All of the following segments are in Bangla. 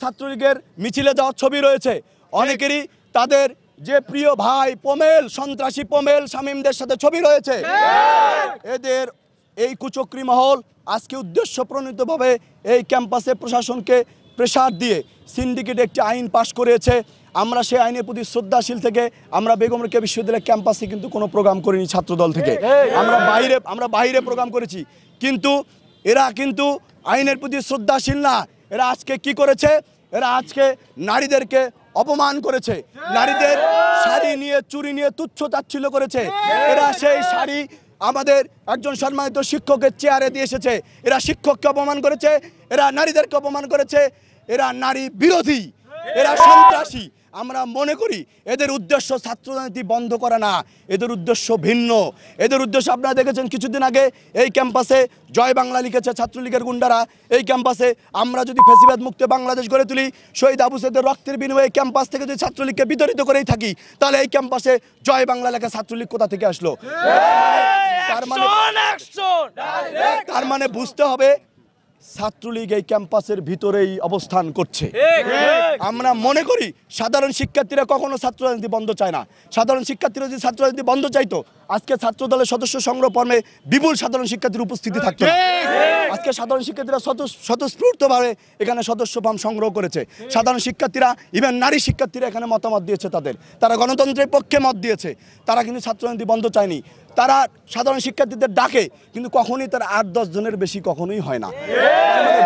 ছাত্রলীগের মিছিলে যাওয়ার ছবি রয়েছে, অনেকেরই তাদের যে প্রিয় ভাই পোমেল, সন্ত্রাসী পোমেল শামীমদের সাথে ছবি রয়েছে। এদের এই কুচক্রী মহল আজকে উদ্দেশ্য প্রণীতভাবে এই ক্যাম্পাসে প্রশাসনকে প্রেসার দিয়ে সিন্ডিকেট একটি আইন পাশ করেছে। আমরা সেই আইনের প্রতি শ্রদ্ধাশীল থেকে আমরা বেগম রোকেয়া বিশ্ববিদ্যালয়ের ক্যাম্পাসে কিন্তু কোনো প্রোগ্রাম করিনি ছাত্রদল থেকে, আমরা বাইরে প্রোগ্রাম করেছি। কিন্তু এরা কিন্তু আইনের প্রতি শ্রদ্ধাশীল না। এরা আজকে কি করেছে? এরা আজকে নারীদেরকে অপমান করেছে, নারীদের শাড়ি নিয়ে চুরি নিয়ে তুচ্ছ তাচ্ছিল্য করেছে। এরা সেই শাড়ি আমাদের একজন সম্মানিত শিক্ষকের চেয়ারে দিয়ে এসেছে। এরা শিক্ষককে অপমান করেছে, এরা নারীদেরকে অপমান করেছে, এরা নারী বিরোধী, এরা সন্ত্রাসী। আমরা মনে করি এদের উদ্দেশ্য ছাত্র রাজনীতি বন্ধ করা না, এদের উদ্দেশ্য ভিন্ন। এদের উদ্দেশ্য আপনারা দেখেছেন কিছুদিন আগে এই ক্যাম্পাসে জয় বাংলা লিখেছে ছাত্রলীগের গুন্ডারা। এই ক্যাম্পাসে আমরা যদি ফ্যাসিবাদ মুক্ত বাংলাদেশ গড়ে তুলি, শহীদ আবু সাইদের রক্তের বিনিময়ে ক্যাম্পাস থেকে যদি ছাত্রলীগকে বিতাড়িত করেই থাকি, তাহলে এই ক্যাম্পাসে জয় বাংলা লেখা ছাত্রলীগ কোথা থেকে আসলো? তার মানে বুঝতে হবে ছাত্রলীগ এই ক্যাম্পাসের ভিতরেই অবস্থান করছে। আমরা মনে করি সাধারণ শিক্ষার্থীরা কখনো ছাত্র রাজনীতি বন্ধ চায় না। সাধারণ শিক্ষার্থীরা যদি ছাত্র রাজনীতি বন্ধ চাইতো, আজকে ছাত্র দলের সদস্য সংগ্রহ ফর্মে বিপুল সাধারণ শিক্ষার্থীর উপস্থিতি থাকতো। আজকে সাধারণ শিক্ষার্থীরা স্বতঃস্ফূর্তভাবে এখানে সদস্য ফর্ম সংগ্রহ করেছে। সাধারণ শিক্ষার্থীরা, ইভেন নারী শিক্ষার্থীরা এখানে মতামত দিয়েছে, তারা গণতন্ত্রের পক্ষে মত দিয়েছে। তারা কিন্তু ছাত্র রাজনীতি বন্ধ চায়নি। তারা সাধারণ শিক্ষার্থীদের ডাকে, কিন্তু কখনোই তারা 8-10 জনের বেশি কখনোই হয় না।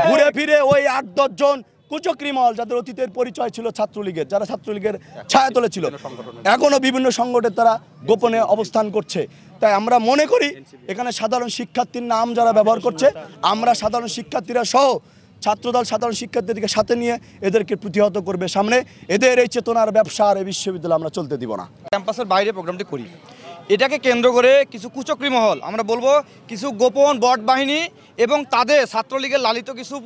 ঘুরে ফিরে ওই 8-10 জন কুচক্রী মহল, যাদের অতীতের পরিচয় ছিল ছাত্রলীগের, যারা ছাত্রলীগের ছায়াতলে ছিল, এখনো বিভিন্ন সংগঠনে তারা গোপনে অবস্থান করছে। তাই আমরা মনে করি এখানে সাধারণ শিক্ষার্থীর নাম যারা ব্যবহার করছে, আমরা সাধারণ শিক্ষার্থীরা সহ ছাত্রদল সাধারণ শিক্ষার্থীদেরকে সাথে নিয়ে এদেরকে প্রতিহত করবে সামনে। এদের এই চেতনার ব্যবসা আর এই বিশ্ববিদ্যালয় আমরা চলতে দিব না। ক্যাম্পাসের বাইরে প্রোগ্রামটি করি, এটাকে কেন্দ্র করে কিছু কুচক্রী মহল, আমরা বলবো কিছু গোপন বট বাহিনী এবং তাদের ছাত্রলীগের লালিত কিছু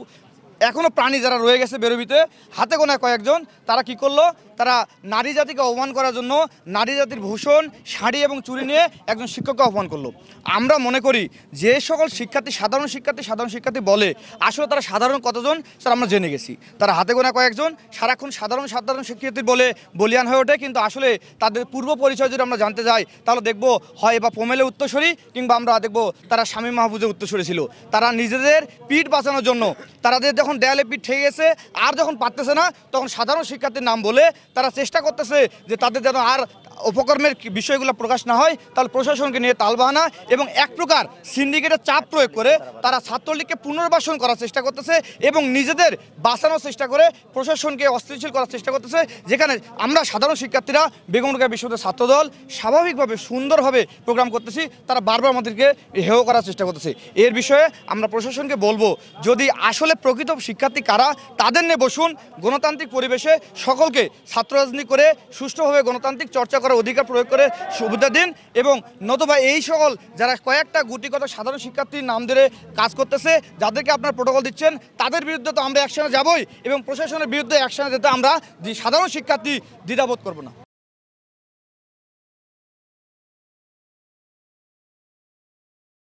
এখনও প্রাণী যারা রয়ে গেছে বেরোবিতে, হাতে গোনা কয়েকজন, তারা কি করলো? তারা নারী জাতিকে অপমান করার জন্য নারী জাতির ভূষণ, শাড়ি এবং চুরি নিয়ে একজন শিক্ষককে অপমান করলো। আমরা মনে করি যে সকল শিক্ষার্থী সাধারণ শিক্ষার্থী বলে, আসলে তারা সাধারণ কতজন স্যার আমরা জেনে গেছি। তারা হাতে গোনা কয়েকজন সারাক্ষণ সাধারণ শিক্ষার্থী বলে বলিয়ান হয়ে ওঠে, কিন্তু আসলে তাদের পূর্ব পরিচয় যদি আমরা জানতে যাই, তাহলে দেখবো হয় বা পোমেলের উত্তরসূরি, কিংবা আমরা দেখবো তারা শামীম মাহফুজের উত্তরসূরি ছিল। তারা নিজেদের পিঠ বাঁচানোর জন্য, তাদের যখন দেয়ালে পিঠ ঠেকে গেছে আর যখন পারতেছে না, তখন সাধারণ শিক্ষার্থীর নাম বলে তারা চেষ্টা করতেছে যে তাদের যেন আর অপকর্মের বিষয়গুলো প্রকাশ না হয়, তাহলে প্রশাসনকে নিয়ে তালবাহানা এবং এক প্রকার সিন্ডিকেটের চাপ প্রয়োগ করে তারা ছাত্রলীগকে পুনর্বাসন করার চেষ্টা করতেছে এবং নিজেদের বাঁচানোর চেষ্টা করে প্রশাসনকে অস্থিতিশীল করার চেষ্টা করতেছে। যেখানে আমরা সাধারণ শিক্ষার্থীরা বেগম রোকেয়া বিশ্ববিদ্যালয়ের ছাত্রদল স্বাভাবিকভাবে সুন্দরভাবে প্রোগ্রাম করতেছি, তারা বারবার আমাদেরকে হেয় করার চেষ্টা করতেছে। এর বিষয়ে আমরা প্রশাসনকে বলবো, যদি আসলে প্রকৃত শিক্ষার্থী কারা তাদের নিয়ে বসুন, গণতান্ত্রিক পরিবেশে সকলকে ছাত্র রাজনীতি করে সুষ্ঠুভাবে গণতান্ত্রিক চর্চা করার অধিকার প্রয়োগ করে সুবিধা দিন, এবং নতুবা এই সকল যারা কয়েকটা গুটিগত সাধারণ শিক্ষার্থীর নাম ধরে কাজ করতেছে, যাদেরকে আপনারা প্রোটোকল দিচ্ছেন, তাদের বিরুদ্ধে তো আমরা অ্যাকশনে যাবই এবং প্রশাসনের বিরুদ্ধে অ্যাকশনে যেতে আমরা সাধারণ শিক্ষার্থী দ্বিধাবোধ করবো না।